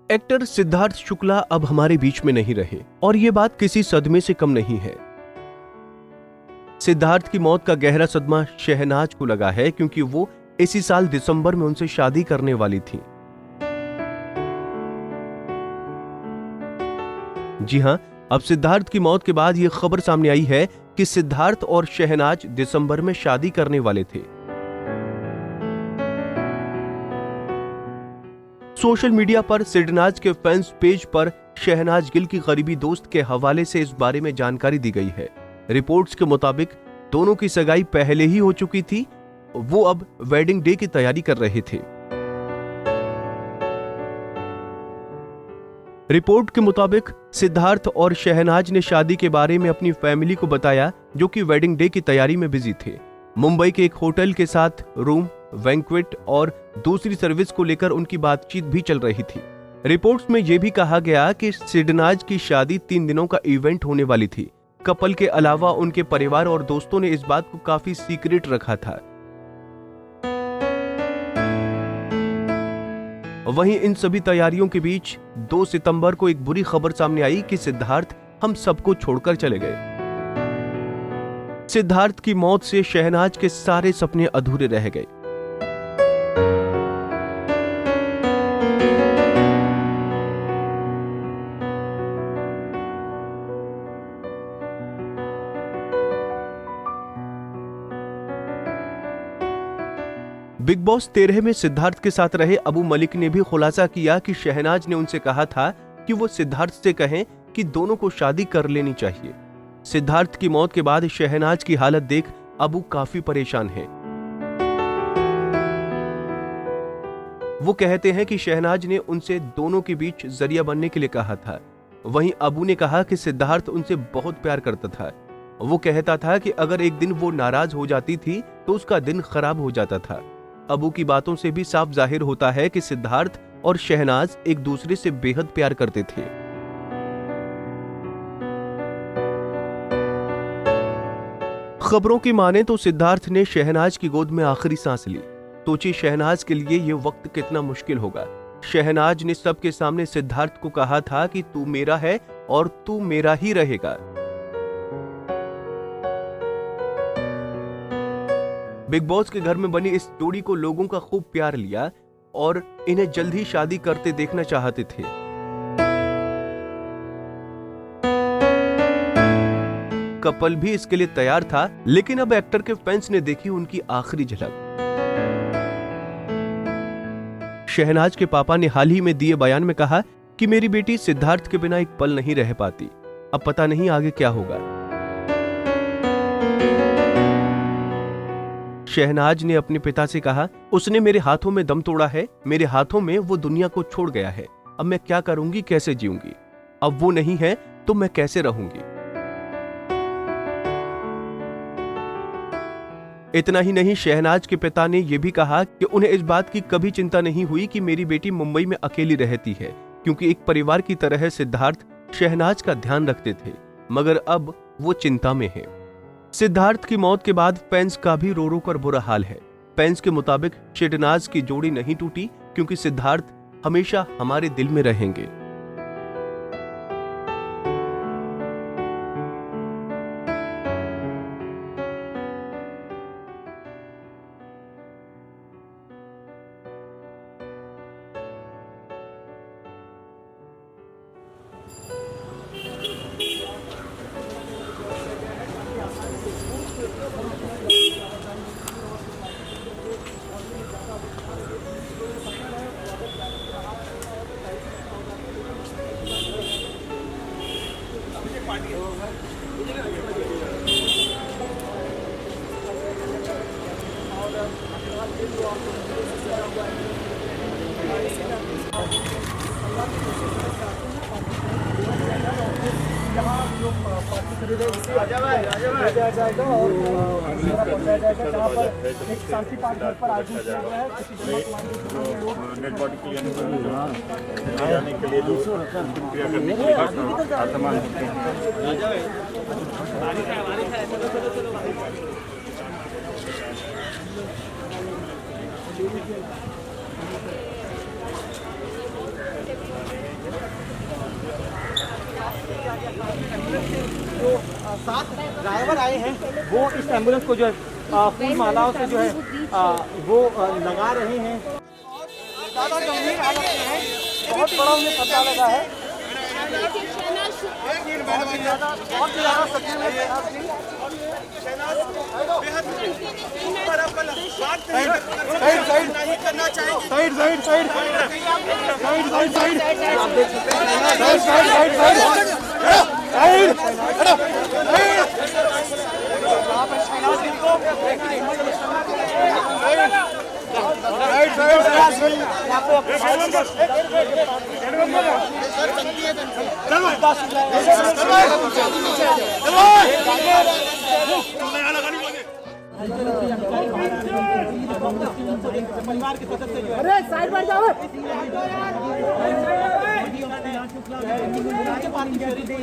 Actor Siddharth Shukla अब हमारे बीच में नहीं रहे और ये बात किसी सदमे से कम नहीं है। सिद्धार्थ की मौत का गहरा सदमा शहनाज को लगा है क्योंकि वो इसी साल दिसंबर में उनसे शादी करने वाली थी। जी हां, अब सिद्धार्थ की मौत के बाद यह खबर सामने आई है कि सिद्धार्थ और शहनाज दिसंबर में शादी करने वाले थे। सोशल मीडिया पर सिडनाज के फैंस पेज पर शहनाज गिल की करीबी दोस्त के हवाले से इस बारे में जानकारी दी गई है। रिपोर्ट्स के मुताबिक दोनों की सगाई पहले ही हो चुकी थी, वो अब वेडिंग डे की तैयारी कर रहे थे। रिपोर्ट के मुताबिक सिद्धार्थ और शहनाज ने शादी के बारे में अपनी फैमिली को बताया, जो कि वेडिंग डे की तैयारी में बिजी थे। मुंबई के एक होटल के साथ रूम, बैंक्वेट और दूसरी सर्विस को लेकर उनकी बातचीत भी चल रही थी। रिपोर्ट्स में यह भी कहा गया कि सिडनाज की शादी 3 दिनों का इवेंट होने वाली थी। कपल के अलावा उनके परिवार और दोस्तों ने इस बात को काफी सीक्रेट रखा था। वहीं इन सभी तैयारियों के बीच 2 सितंबर को एक बुरी खबर सामने आई कि सिद्धार्थ हम सबको छोड़कर चले गए। सिद्धार्थ की मौत से शहनाज के सारे सपने अधूरे रह गए। बिग बॉस 13 में सिद्धार्थ के साथ रहे अबू मलिक ने भी खुलासा किया कि शहनाज ने उनसे कहा था कि वो सिद्धार्थ से कहें कि दोनों को शादी कर लेनी चाहिए। सिद्धार्थ की मौत के बाद शहनाज की हालत देख अबू काफी परेशान हैं। वो कहते हैं कि शहनाज ने उनसे दोनों के बीच जरिया बनने के लिए कहा था। वहीं अबू ने कहा कि सिद्धार्थ उनसे बहुत प्यार करता था। वो कहता था कि अगर एक दिन वो नाराज हो जाती थी तो उसका दिन खराब हो जाता था। अबू की बातों से भी साफ जाहिर होता है कि सिद्धार्थ और शहनाज एक दूसरे से बेहद प्यार करते थे। खबरों की माने तो सिद्धार्थ ने शहनाज की गोद में आखिरी सांस ली। सोचिए शहनाज के लिए यह वक्त कितना मुश्किल होगा। शहनाज ने सबके सामने सिद्धार्थ को कहा था कि तू मेरा है और तू मेरा ही रहेगा। बिग बॉस के घर में बनी इस जोड़ी को लोगों का खूब प्यार लिया और इन्हें जल्द ही शादी करते देखना चाहते थे। कपल भी इसके लिए तैयार था, लेकिन अब एक्टर के फैंस ने देखी उनकी आखिरी झलक। शहनाज के पापा ने हाल ही में दिए बयान में कहा कि मेरी बेटी सिद्धार्थ के बिना एक पल नहीं रह पाती। अब पता नहीं आगे क्या होगा। शहनाज ने अपने पिता से कहा, उसने मेरे हाथों में दम तोड़ा है, मेरे हाथों में वो दुनिया को छोड़ गया है। अब मैं क्या करूंगी, कैसे जीऊंगी? अब वो नहीं है तो मैं कैसे रहूंगी? इतना ही नहीं, शहनाज के पिता ने यह भी कहा कि उन्हें इस बात की कभी चिंता नहीं हुई कि मेरी बेटी मुंबई में अकेली रहती है, क्योंकि एक परिवार की तरह सिद्धार्थ शहनाज का ध्यान रखते थे, मगर अब वो चिंता में है। सिद्धार्थ की मौत के बाद फैंस का भी रो रो कर बुरा हाल है। फैंस के मुताबिक शहनाज की जोड़ी नहीं टूटी क्योंकि सिद्धार्थ हमेशा हमारे दिल में रहेंगे। जाएगा और पहुंचाया जाएगा जहाँ पर एक शांति पाठ घर पर आयोजन किया गया है। डेड बॉडी के लिए जाने के लिए जो क्रिया करने के लिए आत्मान होते हैं। एम्बुलेंस के जो 7 ड्राइवर आए हैं वो इस एम्बुलेंस को जो है फूल मालाओं से जो है वो लगा रहे हैं। ज़्यादा गंभीर हालत में है, बहुत बड़ा उन्हें पता लगा है। बहुत ही ज़्यादा सक्रिय है परिवार के सदस्य जो है अरे साइड पर जाओ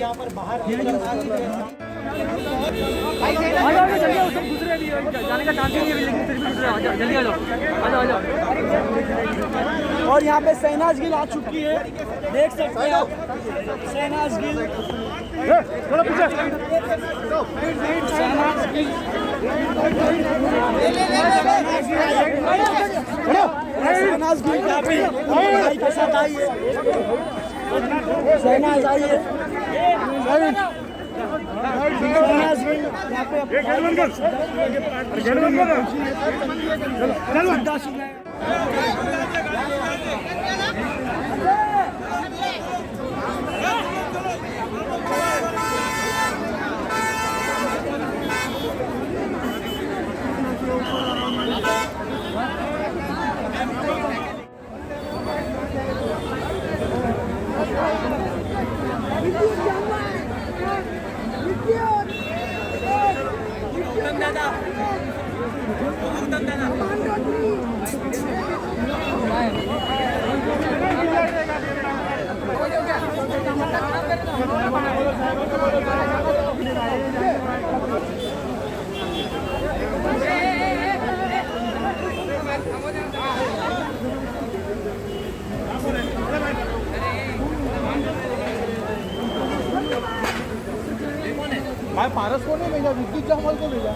यहाँ पर बाहर जाने का चांस नहीं है, लेकिन फिर भी जल्दी आ जाओ, आ जाओ। और यहाँ पे शहनाज गिल आ चुकी है, देख सकते हैं आप शहनाज गिल। थोड़ा पीछे शहनाज गिल यहाँ पे भाई के साथ आई है। शहनाज आइए, शहनाज गिल यहाँ पे भाई पारस को नहीं भेजा, विक्की जमाल को भेजा।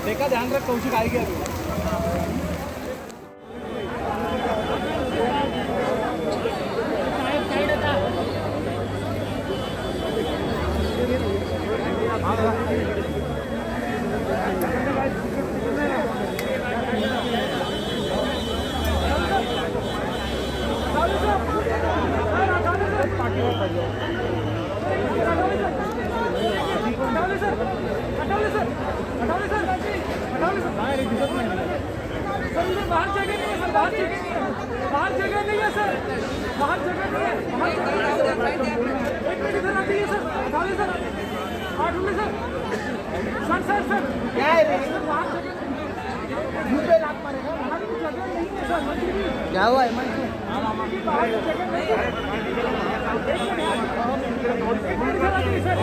देखा, ध्यान रख, कौशिक आएगी अभी। बाहर जगह नहीं है सर, बाहर जगह नहीं है सर, बाहर जगह नहीं है, एक मिनट इधर आती है सर, उठा ले सर, आठ ले सर, सर क्या है सर, बाहर जगह मुंह पे लात मारेगा, बाहर की जगह नहीं है सर, क्या हुआ है मन बाहर जगह नहीं है, एक मिनट इधर आती है सर।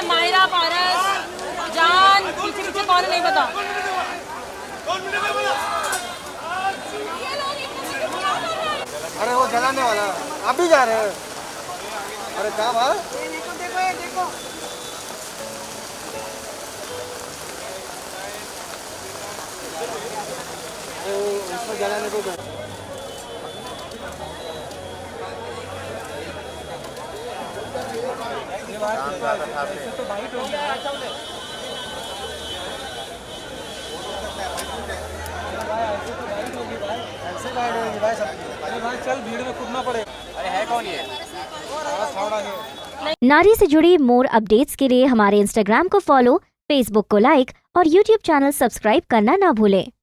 माहिरा पारस जान पीछे पीछे कौन है नहीं पता। अरे वो जलाने वाला अभी जा रहे हैं। अरे क्या बात देखो ये देखो उसको जलाने को चल भीड़ में कूदना पड़े। अरे है कौन ये? नारी से जुड़ी मोर अपडेट्स के लिए हमारे इंस्टाग्राम को फॉलो, फेसबुक को लाइक और यूट्यूब चैनल सब्सक्राइब करना ना भूलें।